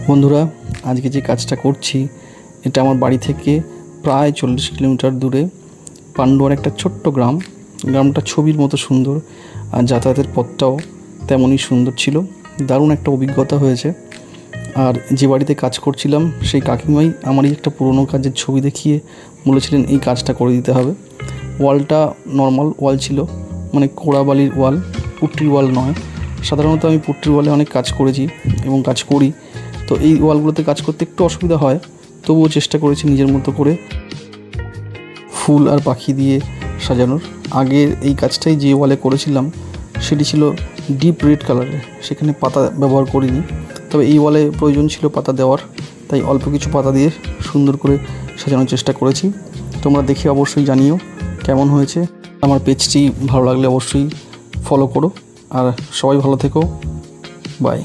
বন্ধুরা, আজকে যে কাজটা করছি এটা আমার বাড়ি থেকে প্রায় 40 কিলোমিটার দূরে পান্ডুয়ার একটা ছোট্ট গ্রাম। গ্রামটা ছবির মতো সুন্দর, আর যাতায়াতের পথটাও তেমনই সুন্দর ছিল। দারুণ একটা অভিজ্ঞতা হয়েছে। আর যে বাড়িতে কাজ করছিলাম সেই কাকিমাই আমারই একটা পুরনো কাজের ছবি দেখিয়ে বলেছিলেন এই কাজটা করে দিতে হবে। ওয়ালটা নর্মাল ওয়াল ছিল, মানে কোড়াবালির ওয়াল, পুট্টির ওয়াল নয়। সাধারণত আমি পুট্টির ওয়ালে অনেক কাজ করেছি এবং কাজ করি, তো এই ওয়ালগুলোতে কাজ করতে একটু অসুবিধা হয়। তবুও চেষ্টা করেছি নিজের মতো করে ফুল আর পাখি দিয়ে সাজানোর। আগের এই কাজটাই যে ওয়ালে করেছিলাম সেটি ছিল ডিপ রেড কালারের, সেখানে পাতা ব্যবহার করিনি। তবে এই ওয়ালে প্রয়োজন ছিল পাতা দেওয়ার, তাই অল্প কিছু পাতা দিয়ে সুন্দর করে সাজানোর চেষ্টা করেছি। তোমরা দেখে অবশ্যই জানিও কেমন হয়েছে। আমার পেজটি ভালো লাগলে অবশ্যই ফলো করো, আর সবাই ভালো থেকো। বাই।